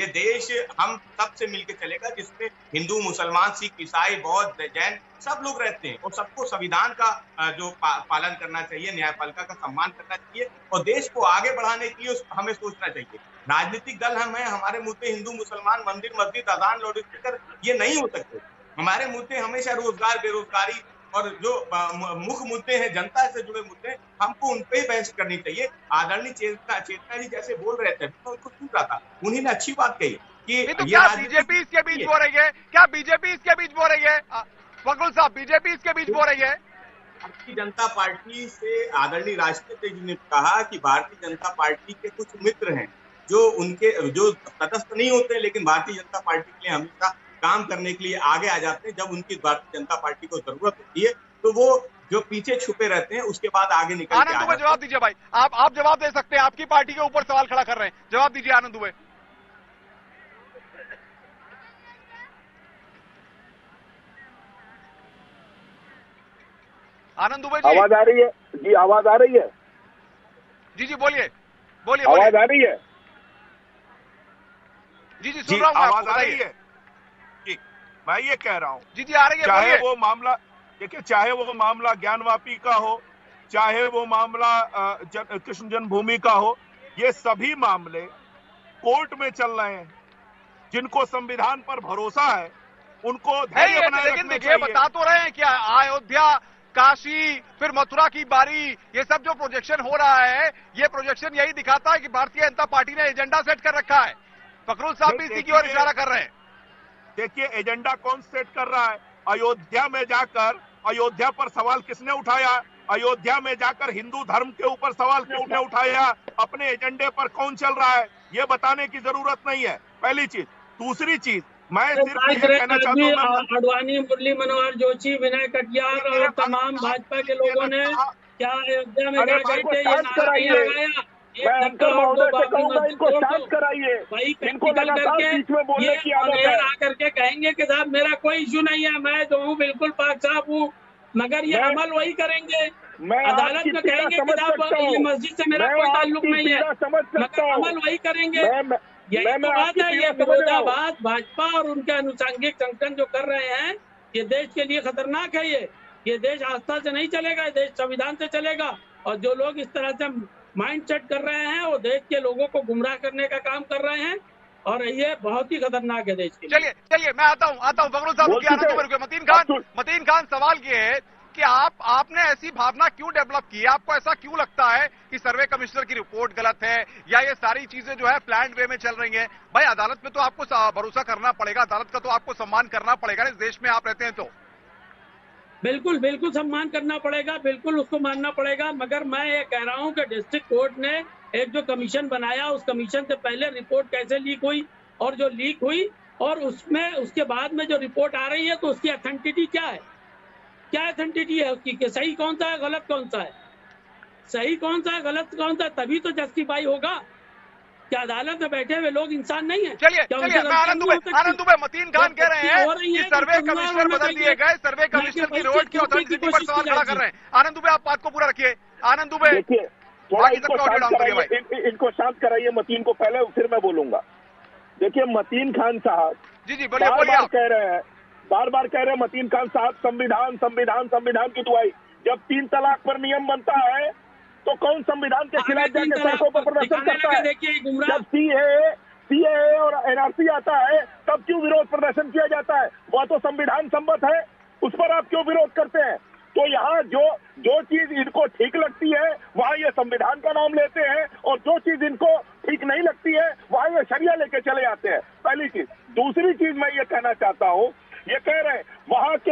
देश हम सबसे मिलकर चलेगा, जिसमें हिंदू, मुसलमान, सिख, ईसाई, बौद्ध, जैन सब लोग रहते हैं, और सबको संविधान का जो पालन करना चाहिए, न्यायपालिका का सम्मान करना चाहिए, और देश को आगे बढ़ाने के लिए हमें सोचना चाहिए। राजनीतिक दल हम हैं, हमारे मुद्दे हिंदू, मुसलमान, मंदिर, मस्जिद, अजान, लाउड स्पीकर, ये नहीं हो सकते। हमारे मुद्दे हमेशा रोजगार, बेरोजगारी, और जो मुख्य मुद्दे हैं, जनता से जुड़े मुद्दे, हमको उन पे ही बहस करनी चाहिए। आदरणीय चेतना जी जैसे बोल रहे थे, मैं उनको सुन रहा था, उन्हीं ने अच्छी बात कही कि तो क्या बीजेपी इसके बीच बो रही है? क्या बीजेपी इसके बीच बो रही है? फखरुल साहब, बीजेपी इसके बीच बो रही है? भारतीय जनता पार्टी से आदरणीय राष्ट्रपति जी ने कहा कि भारतीय जनता पार्टी के कुछ मित्र हैं जो तटस्थ नहीं होते, लेकिन भारतीय जनता पार्टी के लिए हमेशा काम करने के लिए आगे आ जाते हैं। जब उनकी भारतीय जनता पार्टी को जरूरत होती है, तो वो जो पीछे छुपे रहते हैं, उसके बाद आगे निकल के आनंद दुबे, जवाब दीजिए भाई। आप जवाब दे सकते हैं, आपकी पार्टी के ऊपर सवाल खड़ा कर रहे हैं, जवाब दीजिए आनंद दुबे। आनंद दुबे जी, आवाज आ रही है? जी, आवाज आ रही है? जी बोलिए। आवाज आ रही है? जी सुन रहा हूँ। आवाज आ रही है? मैं ये कह रहा हूँ, जी आ रही है। चाहे वो मामला, देखिए, चाहे वो मामला ज्ञानवापी का हो, चाहे वो मामला कृष्ण जन्मभूमि का हो, ये सभी मामले कोर्ट में चल रहे हैं। जिनको संविधान पर भरोसा है, उनको धैर्य बनाए रखना चाहिए। बता तो रहे हैं क्या, अयोध्या, काशी, फिर मथुरा की बारी, ये सब जो प्रोजेक्शन हो रहा है, ये प्रोजेक्शन यही दिखाता है कि भारतीय जनता पार्टी ने एजेंडा सेट कर रखा है। फखरुल साहब भी इसी की ओर इशारा कर रहे हैं। देखिए, एजेंडा कौन सेट कर रहा है? अयोध्या में जाकर, अयोध्या पर सवाल किसने उठाया? अयोध्या में जाकर हिंदू धर्म के ऊपर सवाल किसने उठाया? अपने एजेंडे पर कौन चल रहा है, ये बताने की जरूरत नहीं है, पहली चीज। दूसरी चीज, मैं सिर्फ ये कहना चाहता हूँ, अडवाणी, मुरली मनोहर जोशी, विनय कटियार और तमाम भाजपा के लोगों ने क्या अयोध्या में इनको शांत कराइए, इनको लगातार बीच में बोलने की आदत है। आकर के कहेंगे कि साहब मेरा कोई इशू नहीं है, मैं जो हूँ बिल्कुल पाक साहब हूँ, मगर ये अमल वही करेंगे। अदालत में कहेंगे कि साहब ये मस्जिद से मेरा कोई ताल्लुक नहीं है, मगर अमल वही करेंगे। यही तो बात है। ये विरोधाभास भाजपा और उनके अनुषंगिक संगठन जो कर रहे हैं, ये देश के लिए खतरनाक है। ये देश आस्था से नहीं चलेगा, ये देश संविधान से चलेगा। और जो लोग इस तरह से माइंड सेट कर रहे हैं, वो देश के लोगों को गुमराह करने का काम कर रहे हैं, और ये बहुत ही खतरनाक है देश के लिए। चलिए मैं आता हूँ फखरुल साहब। मतीन खान, सवाल ये है कि आपने ऐसी भावना क्यों डेवलप की? आपको ऐसा क्यों लगता है कि सर्वे कमिश्नर की रिपोर्ट गलत है, या ये सारी चीजें जो है प्लान्ड वे में चल रही हैं? भाई, अदालत में तो आपको भरोसा करना पड़ेगा, अदालत का तो आपको सम्मान करना पड़ेगा। इस देश में आप रहते हैं तो बिल्कुल सम्मान करना पड़ेगा, बिल्कुल उसको मानना पड़ेगा। मगर मैं ये कह रहा हूँ कि डिस्ट्रिक्ट कोर्ट ने एक जो कमीशन बनाया, उस कमीशन से पहले रिपोर्ट कैसे लीक हुई, और जो लीक हुई और उसमें उसके बाद में जो रिपोर्ट आ रही है, तो उसकी अथेंटिटी क्या है? क्या अथेंटिटी है उसकी कि सही कौन सा है, गलत कौन सा है? सही कौन सा है, गलत कौन सा है, तभी तो जस्टिफाई होगा। क्या अदालत में बैठे हुए लोग इंसान नहीं है? चलिए आनंद दुबे, मतीन खान कह रहे हैं कि सर्वे कमिश्नर बदल दिए गए, सर्वे कमिश्नर की रिपोर्ट की ऑथेंटिसिटी पर सवाल खड़ा कर रहे हैं। आनंद दुबे, आप बात को पूरा रखिए। आनंद दुबे, इनको शांत कराइए मतीन को पहले, फिर मैं बोलूंगा। देखिए, मतीन खान साहब जी बोलिए। बार बार कह रहे हैं मतीन खान साहब, संविधान की दुआई। जब 3 तलाक पर नियम बनता है, तो कौन संविधान के खिलाफ जाके सड़कों पर प्रदर्शन करता है? जब सीएए और एनआरसी आता है, तब क्यों विरोध प्रदर्शन किया जाता है? वह तो संविधान सम्मत है, उस पर आप क्यों विरोध करते हैं? तो यहाँ जो चीज इनको ठीक लगती है, वहाँ ये संविधान का नाम लेते हैं, और जो चीज इनको ठीक नहीं लगती है, वहाँ ये शरिया लेके चले जाते हैं। पहली चीज। दूसरी चीज मैं ये कहना चाहता हूँ, ये कह रहे हैं वहाँ के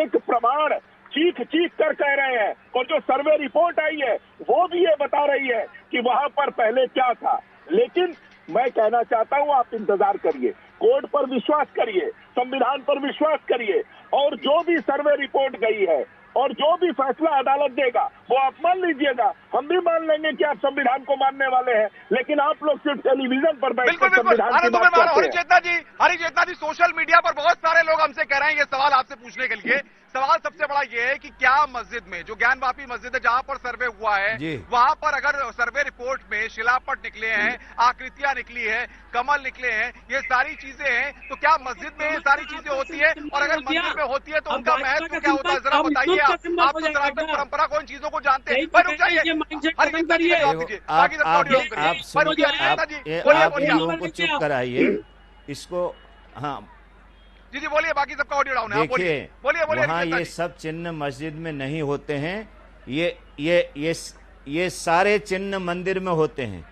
एक प्रमाण चीख कर कह रहे हैं, और जो सर्वे रिपोर्ट आई है वो भी ये बता रही है कि वहां पर पहले क्या था। लेकिन मैं कहना चाहता हूं आप इंतजार करिए, कोर्ट पर विश्वास करिए, संविधान पर विश्वास करिए, और जो भी सर्वे रिपोर्ट गई है और जो भी फैसला अदालत देगा वो आप मान लीजिएगा, हम भी मान लेंगे कि आप संविधान को मानने वाले हैं, लेकिन आप लोग सिर्फ टेलीविजन पर बैठकर संविधान की बात करते हैं। हरी चेतना जी, सोशल मीडिया पर बहुत सारे लोग हमसे कह रहे हैं ये सवाल आपसे पूछने के लिए। सवाल सबसे बड़ा ये है कि क्या मस्जिद में, जो ज्ञानवापी मस्जिद है जहां पर सर्वे हुआ है, वहां पर अगर सर्वे रिपोर्ट में शिलापट निकले हैं, आकृतियां निकली है, कमल निकले हैं, ये सारी चीजें हैं, तो क्या मस्जिद में ये सारी चीजें होती है? और अगर मंदिर में होती है तो उनका महत्व क्या होता है, जरा बताइए। आप तो सनातन परंपरा को, इन चीजों को जानते हैं। रुक जाइए, आप लोगों को चुप कराइए इसको। हाँ जी बोलिए, बाकी सबका ऑडियो डाउन है। देखिए, बोलिए वहाँ ये सब चिन्ह मस्जिद में नहीं होते हैं, ये सारे चिन्ह मंदिर में होते हैं,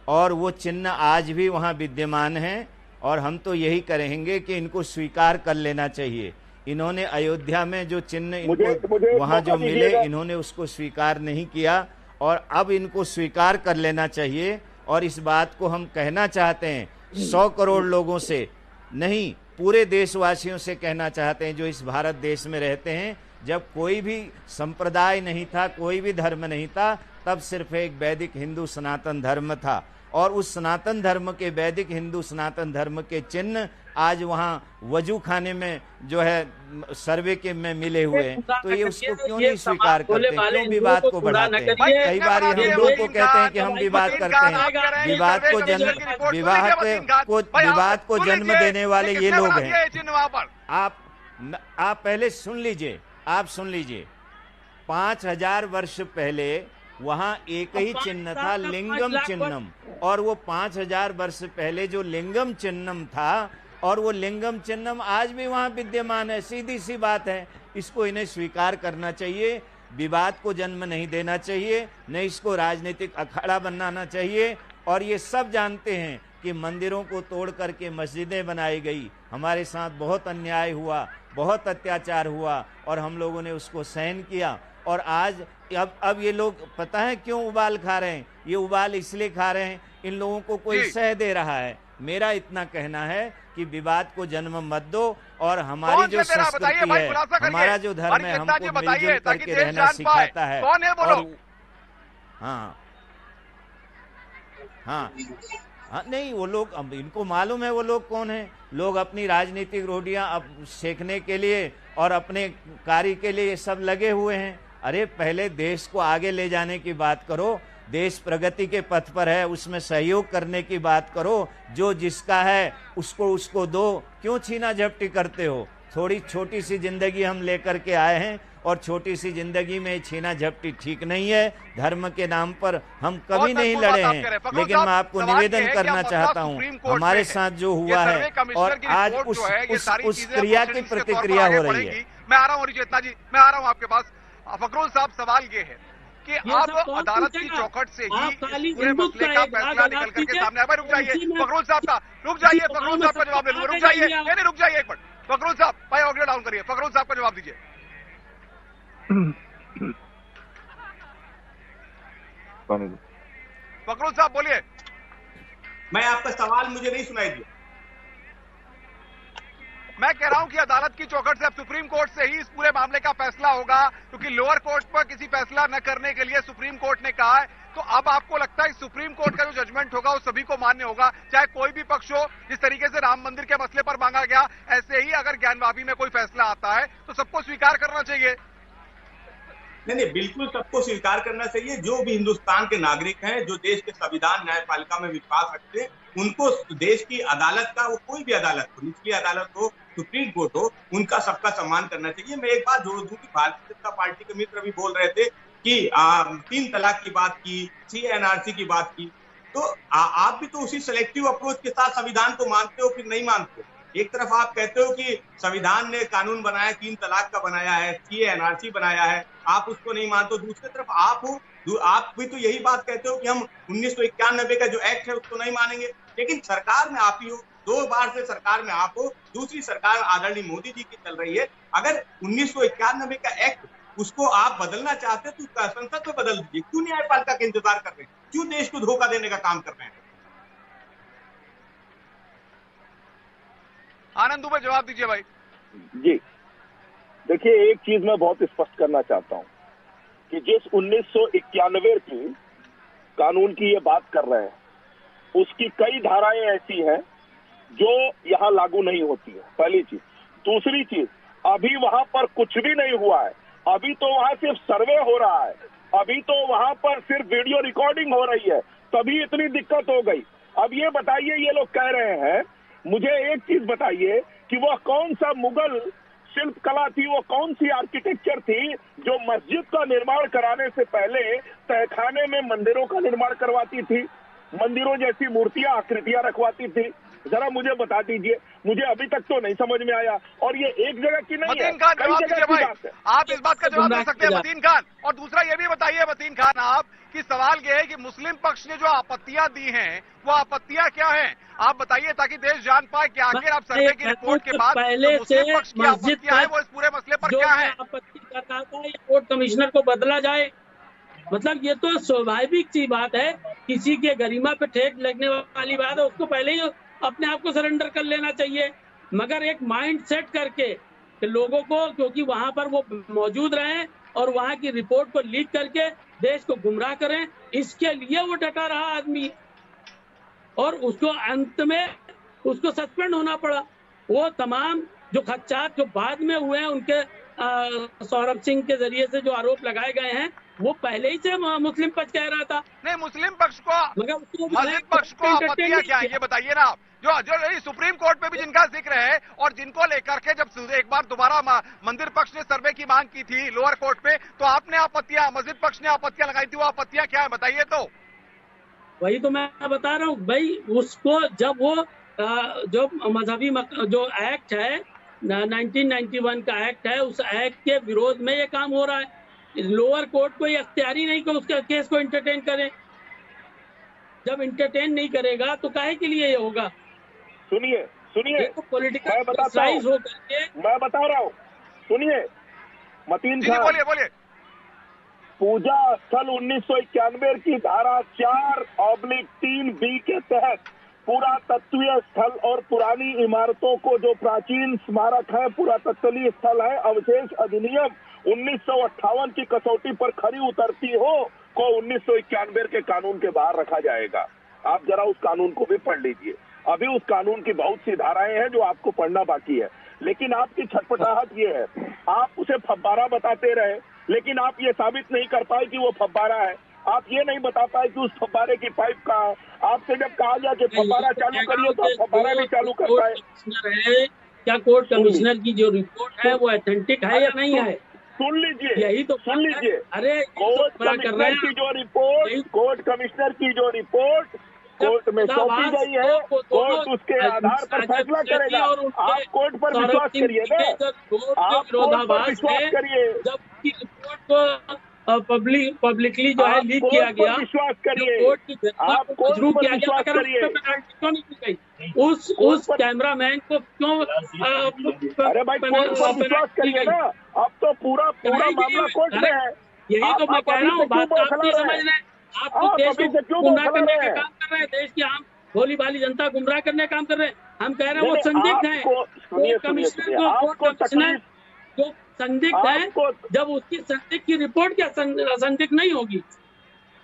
और वो चिन्ह आज भी वहाँ विद्यमान हैं, और हम तो यही करेंगे कि इनको स्वीकार कर लेना चाहिए। इन्होंने अयोध्या में जो चिन्ह इनको वहाँ जो मिले, इन्होंने उसको स्वीकार नहीं किया, और अब इनको स्वीकार कर लेना चाहिए। और इस बात को हम कहना चाहते हैं 100 करोड़ लोगों से नहीं, पूरे देशवासियों से कहना चाहते हैं जो इस भारत देश में रहते हैं। जब कोई भी संप्रदाय नहीं था, कोई भी धर्म नहीं था, तब सिर्फ एक वैदिक हिंदू सनातन धर्म था, और उस सनातन धर्म के, वैदिक हिंदू सनातन धर्म के चिन्ह आज वहाँ वजू खाने में जो है सर्वे के में मिले हुए हैं। तो ये उसको क्यों नहीं स्वीकार करते, क्यों विवाद को बढ़ाते हैं? कई बार हम लोगों को कहते हैं कि हम विवाद करते हैं, विवाद को जन्म देने वाले ये लोग हैं। आप पहले सुन लीजिए, आप सुन लीजिए। 5000 वर्ष पहले वहाँ एक ही चिन्ह था, लिंगम चिन्हम, और वो 5000 वर्ष पहले जो लिंगम चिन्हम था, और वो लिंगम चिन्हम आज भी वहाँ विद्यमान है। सीधी सी बात है, इसको इन्हें स्वीकार करना चाहिए, विवाद को जन्म नहीं देना चाहिए, न इसको राजनीतिक अखाड़ा बनाना चाहिए। और ये सब जानते हैं कि मंदिरों को तोड़ करके मस्जिदें बनाई गई, हमारे साथ बहुत अन्याय हुआ, बहुत अत्याचार हुआ, और हम लोगों ने उसको सहन किया। और आज अब ये लोग पता है क्यों उबाल खा रहे हैं? ये उबाल इसलिए खा रहे हैं, इन लोगों को कोई सह दे रहा है। मेरा इतना कहना है कि विवाद को जन्म मत दो, और हमारी जो संस्कृति है, हमारा जो धर्म है, हमको मिलजुल करके रहना सिखाता है। और हाँ नहीं, वो लोग, अब इनको मालूम है वो लोग कौन है। लोग अपनी राजनीतिक रोटियां अब सेकने के लिए और अपने कार्य के लिए सब लगे हुए हैं। अरे पहले देश को आगे ले जाने की बात करो, देश प्रगति के पथ पर है, उसमें सहयोग करने की बात करो। जो जिसका है उसको दो, क्यों छीना झपटी करते हो? थोड़ी छोटी सी जिंदगी हम लेकर के आए हैं, और छोटी सी जिंदगी में छीना झपटी ठीक नहीं है। धर्म के नाम पर हम कभी नहीं लड़े हैं, लेकिन मैं आपको निवेदन करना चाहता हूं, हमारे साथ जो हुआ है और आज उस क्रिया की प्रतिक्रिया हो रही है। मैं आ रहा हूँ चेतना जी, मैं आ रहा हूँ आपके पास। फकरुल साहब, सवाल ये है कि आप अदालत की चौखट से ही पूरे मसले का फैसला निकल करके सामने आया। रुक जाइए फकरुल साहब का, रुक जाइए फकरुल साहब का जवाब ले लूंगा। रुक जाइए, नहीं रुक जाइए एक मिनट। फकरुल साहब, भाई ऑडियो डाउन करिए, फकरुल साहब का जवाब दीजिए। फकरुल साहब बोलिए। मैं आपका सवाल मुझे नहीं सुनाई दिया। मैं कह रहा हूं कि अदालत की चौखट से अब सुप्रीम कोर्ट से ही इस पूरे मामले का फैसला होगा, क्योंकि लोअर कोर्ट पर किसी फैसला न करने के लिए सुप्रीम कोर्ट ने कहा है। तो अब आपको लगता है सुप्रीम कोर्ट का जो जजमेंट होगा वो सभी को मान्य होगा, चाहे कोई भी पक्ष हो। जिस तरीके से राम मंदिर के मसले पर मांगा गया, ऐसे ही अगर ज्ञानवापी में कोई फैसला आता है तो सबको स्वीकार करना चाहिए। नहीं, बिल्कुल सबको स्वीकार करना चाहिए। जो भी हिंदुस्तान के नागरिक हैं, जो देश के संविधान न्यायपालिका में विश्वास रखते हैं, उनको देश की अदालत का, वो कोई भी अदालत हो, निचली अदालत हो, सुप्रीम कोर्ट हो, उनका सबका सम्मान करना चाहिए। मैं एक बात जोड़ दूं कि भारतीय जनता पार्टी के मित्र भी बोल रहे थे कि 3 तलाक की बात की, CNRC की बात की, तो आप भी तो उसी सिलेक्टिव अप्रोच के साथ संविधान को मानते हो फिर नहीं मानते हो? एक तरफ आप कहते हो कि संविधान ने कानून बनाया, 3 तलाक का बनाया है, CNRC बनाया है, आप उसको नहीं मानते हो। दूसरी तरफ आप भी तो यही बात कहते हो कि हम 1991 का जो एक्ट है उसको नहीं मानेंगे। लेकिन सरकार में आप ही हो, 2 बार से सरकार में आप हो, दूसरी सरकार आदरणीय मोदी जी की चल रही है। अगर 1991 का एक्ट उसको आप बदलना चाहते हैं तो संसद में बदल दीजिए। क्यों न्यायपालिका का इंतजार कर रहे हैं? क्यों देश को धोखा देने का काम कर रहे हैं? आनंद दुबे जवाब दीजिए भाई। जी देखिए, एक चीज मैं बहुत स्पष्ट करना चाहता हूं कि जिस 1991 की कानून की ये बात कर रहे हैं, उसकी कई धाराएं ऐसी हैं जो यहाँ लागू नहीं होती है, पहली चीज। दूसरी चीज, अभी वहां पर कुछ भी नहीं हुआ है, अभी तो वहां सिर्फ सर्वे हो रहा है, अभी तो वहां पर सिर्फ वीडियो रिकॉर्डिंग हो रही है, तभी इतनी दिक्कत हो गई। अब ये बताइए, ये लोग कह रहे हैं, मुझे एक चीज बताइए कि वह कौन सा मुगल शिल्प कला थी, वो कौन सी आर्किटेक्चर थी जो मस्जिद का निर्माण कराने से पहले तहखाने में मंदिरों का निर्माण करवाती थी, मंदिरों जैसी मूर्तियां आकृतियां रखवाती थी? जरा मुझे बता दीजिए, मुझे अभी तक तो नहीं समझ में आया। और ये एक जगह की नहीं है, मतीन खान कई जवाब जगह दीजिए की भाई, बात है। आप इस बात का जवाब दे सकते हैं मतीन खान। और दूसरा ये भी बताइए मतीन खान आप कि सवाल ये है कि मुस्लिम पक्ष ने जो आपत्तियां दी हैं वो आपत्तियां क्या हैं, आप बताइए ताकि देश जान पाए कि आखिर आप सर्वे की रिपोर्ट के बाद पहले मुस्लिम पक्ष की मस्जिद आपत्तियां है वो इस पूरे मसले पर जो क्या है। आपत्ति करता था कोर्ट कमिश्नर को बदला जाए, मतलब ये तो स्वाभाविक सी बात है, किसी के गरिमा पे ठेठ लगने वाली बात है, उसको पहले ही अपने आप को सरेंडर कर लेना चाहिए। मगर एक माइंड सेट करके कि लोगों को, क्योंकि वहां पर वो मौजूद रहे और वहां की रिपोर्ट को लीक करके देश को गुमराह करें, इसके लिए वो डटा रहा आदमी, और उसको अंत में उसको सस्पेंड होना पड़ा। वो तमाम जो खदशात जो बाद में हुए हैं उनके सौरभ सिंह के जरिए से जो आरोप लगाए गए हैं, वो पहले ही से मुस्लिम पक्ष कह रहा था। नहीं, मुस्लिम पक्ष को, मस्जिद पक्ष को आपत्तियां क्या है ये बताइए ना आप। जो सुप्रीम कोर्ट में भी जिनका जिक्र है और जिनको लेकर के जब एक बार दोबारा मंदिर पक्ष ने सर्वे की मांग की थी लोअर कोर्ट पे, तो आपने आपत्तियां, मस्जिद पक्ष ने आपत्तियां लगाई थी, वो आपत्तियां क्या है बताइए। तो वही तो मैं बता रहा हूँ भाई, उसको जब वो जो मजहबी जो एक्ट है 1991 का एक्ट है, उस एक्ट के विरोध में ये काम हो रहा है। लोअर कोर्ट को ये अख्तियारी नहीं कि उसके केस को एंटरटेन करे, जब एंटरटेन नहीं करेगा तो काहे के लिए ये होगा। सुनिए सुनिए, तो पॉलिटिकल मैं बताता हूँ, मैं बता रहा हूँ, सुनिए मतीन खान, बोलिए। पूजा स्थल 1991 की धारा 4/3B के तहत पुरातत्वीय स्थल और पुरानी इमारतों को जो प्राचीन स्मारक है, पुरातत्वीय स्थल है, अवशेष अधिनियम 1958 की कसौटी पर खरी उतरती हो को 1991 के कानून के बाहर रखा जाएगा। आप जरा उस कानून को भी पढ़ लीजिए। अभी उस कानून की बहुत सी धाराएं हैं जो आपको पढ़ना बाकी है, लेकिन आपकी छटपटाहट ये है, आप उसे फव्वारा बताते रहे, लेकिन आप ये साबित नहीं कर पाए कि वो फव्वारा है। आप ये नहीं बता पाए कि उस फव्वारे की पाइप कहाँ है। आपसे जब कहा गया कि फव्वारा चालू करिए तो आप फव्वारा भी चालू कर पाए। क्या कोर्ट कमिश्नर की जो रिपोर्ट है वो ऑथेंटिक है या नहीं है? सुन लीजिए, यही तो सुन लीजिए। अरे कोर्ट कमिश्नर की जो रिपोर्ट, कोर्ट कमिश्नर की जो रिपोर्ट कोर्ट में सौंपी गई है, कोर्ट उसके आधार पर फैसला करेगा। आप कोर्ट पर विश्वास करिए ना, आप कोर्ट पर विश्वास करिए। जबकि रिपोर्ट को पब्लिकली जो है लीक किया गया, विश्वास करिए, कोर्ट की आप कोर्ट पर विश्वास करिए। क्यों नहीं की गई? उस कैमरामैन को क्यों? अरे भाई कोर्ट पर विश्वास करिए ना, अब तो पूरा मामला कोर्ट में है। यही तो मैं कह रहा हूँ, बात आप नहीं समझ रहे। आप तो देश को गुमराह करने का काम कर रहे हैं, देश की आम भोली भाली जनता गुमराह करने का काम कर रहे हैं। हम कह रहे हैं वो संदिग्ध है, कोर्ट कमिश्नर को, कोर्ट कमिश्नर जो संदिग्ध है, जब उसकी संदिग्ध की रिपोर्ट क्या संदिग्ध नहीं होगी,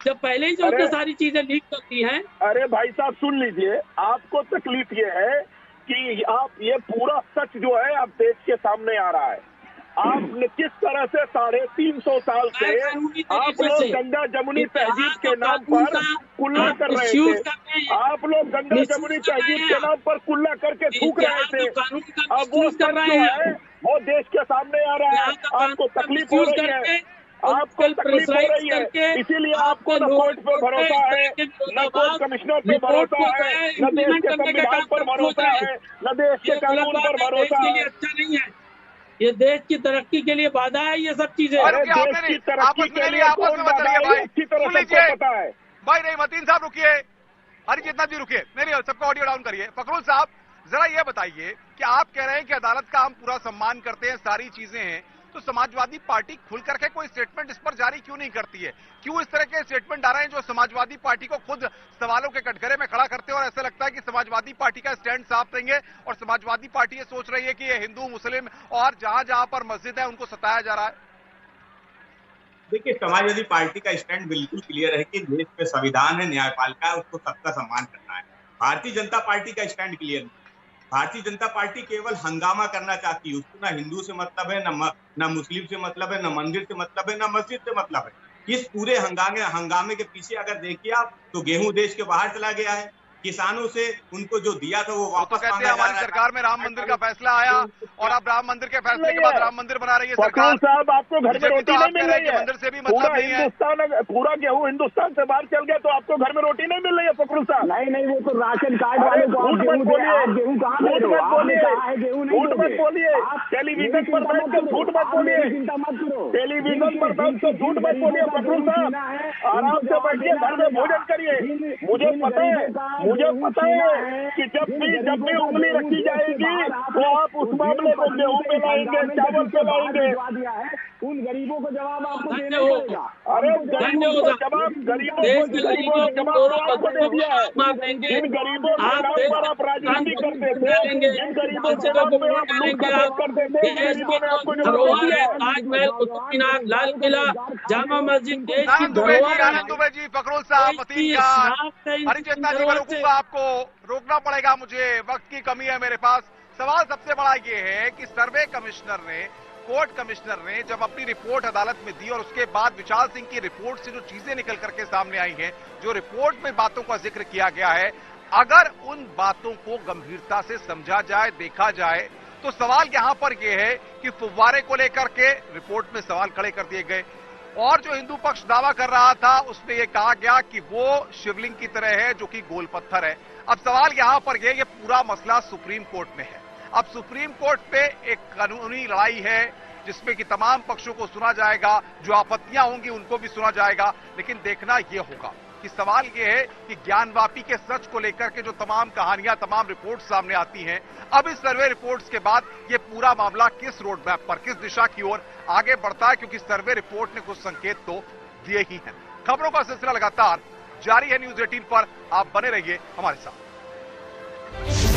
जब पहले ही जो उसने सारी चीजें लीक करती हैं। अरे भाई साहब सुन लीजिए, आपको तकलीफ ये है कि आप ये पूरा सच जो है आप देश के सामने आ रहा है। आपने किस तरह से 350 साल से आप लोग गंगा जमुनी तहजीब के नाम पर कुल्ला कर रहे थे। आप लोग गंगा जमुनी तहजीब के नाम पर कुल्ला करके थूक रहे थे। अब वो सच जो है वो देश के सामने आ रहा है। आपको तकलीफ हो रही है, आपको तकलीफ हो रही है, इसीलिए आपको न कोर्ट पर भरोसा है, न कोर्ट कमिश्नर पर भरोसा है, न देश के संविधान पर भरोसा है, न देश के कानून पर भरोसा है। अच्छा नहीं है, ये देश की तरक्की के लिए बाधा है ये सब चीजें। अरे देश की तरक्की के लिए कौन बाधा है अच्छी तरह सबको पता है। भाई नहीं, मतीन साहब रुकिए, हरिजित जी रुकिए, नहीं सबको ऑडियो डाउन करिए। फकरुल साहब जरा ये बताइए कि आप कह रहे हैं कि अदालत का हम पूरा सम्मान करते हैं, सारी चीजें हैं, तो समाजवादी पार्टी खुल करके कोई स्टेटमेंट इस पर जारी क्यों नहीं करती है? क्यों इस तरह के स्टेटमेंट आ रहे हैं जो समाजवादी पार्टी को खुद सवालों के कटघरे में खड़ा करते हैं और ऐसा लगता है कि समाजवादी पार्टी का स्टैंड साफ नहीं है और समाजवादी पार्टी ये सोच रही है कि ये हिंदू मुस्लिम और जहां जहां पर मस्जिद है उनको सताया जा रहा है? देखिए, समाजवादी पार्टी का स्टैंड बिल्कुल क्लियर है कि देश में संविधान है, न्यायपालिका है, उसको सबका सम्मान करना है। भारतीय जनता पार्टी का स्टैंड क्लियर नहीं। भारतीय जनता पार्टी केवल हंगामा करना चाहती है। उसको ना हिंदू से मतलब है, ना मुस्लिम से मतलब है, ना मंदिर से मतलब है, ना मस्जिद से मतलब है। इस पूरे हंगामे के पीछे अगर देखिए आप, तो गेहूं देश के बाहर चला गया है। किसानों से उनको जो दिया था वो वापस कहते हैं हमारी सरकार में राम मंदिर का फैसला आया और अब राम मंदिर के फैसले के बाद राम मंदिर बना रही है सरकार। साहब, आपको घर में रोटी नहीं मिल रही है, मंदिर से भी मतलब नहीं है। पूरा गेहूं हिंदुस्तान से बाहर चल गया तो आपको घर में रोटी नहीं मिल रही है फकरुल साहब? नहीं, वो तो राशन कार्ड वाले को आप गेहूं बोलिए, गेहूं कहाँ दे रहे हो? आपने कहा है गेहूं नहीं झूठ मत बोलिए, टेलीविजन पर बैठकर झूठ मत बोलिए, चिंता मत करो, टेलीविजन पर बैठकर झूठ मत बोलिए फकरुल साहब। आराम से बैठिए, घर में भोजन करिए। मुझे पता है कि जब भी उंगली रखी जाएगी तो आप उस मामले को गेहूं पे लाएंगे, चावल पे लाएंगे। उन गरीबों को जवाब आपको देना धन्यवाद। पड़ेगा। अरे गरीबों को जवाब, गरीबों को जवाब आपको दे दिया है। जिन गरीबों के नाम पर आप राजनीति करते थे, जिन गरीबों के नाम पे आप लूट करते थे, गरीबों ने आपको जवाब दिया है। ताजमहल, कुतुब मीनार, लाल किला, जामा मस्जिद देश की आनंद दुबे जी, फकरुल साहब, हरी चेतना जी, मैं रोकूंगा आपको, रोकना पड़ेगा मुझे, वक्त की कमी है मेरे पास। सवाल सबसे बड़ा ये है कि सर्वे कमिश्नर ने, कोर्ट कमिश्नर ने जब अपनी रिपोर्ट अदालत में दी और उसके बाद विशाल सिंह की रिपोर्ट से जो चीजें निकल करके सामने आई हैं, जो रिपोर्ट में बातों का जिक्र किया गया है, अगर उन बातों को गंभीरता से समझा जाए, देखा जाए, तो सवाल यहां पर यह है कि फुव्वारे को लेकर के रिपोर्ट में सवाल खड़े कर दिए गए और जो हिंदू पक्ष दावा कर रहा था उसमें यह कहा गया कि वो शिवलिंग की तरह है जो कि गोल पत्थर है। अब सवाल यहां पर यह पूरा मसला सुप्रीम कोर्ट में है। अब सुप्रीम कोर्ट पे एक कानूनी लड़ाई है जिसमें कि तमाम पक्षों को सुना जाएगा, जो आपत्तियां होंगी उनको भी सुना जाएगा, लेकिन देखना यह होगा कि सवाल यह है कि ज्ञानवापी के सच को लेकर के जो तमाम कहानियां, तमाम रिपोर्ट सामने आती हैं, अब इस सर्वे रिपोर्ट्स के बाद यह पूरा मामला किस रोड मैप पर, किस दिशा की ओर आगे बढ़ता है, क्योंकि सर्वे रिपोर्ट ने कुछ संकेत तो दिए ही हैं। खबरों का सिलसिला लगातार जारी है न्यूज़ 18 पर, आप बने रहिए हमारे साथ।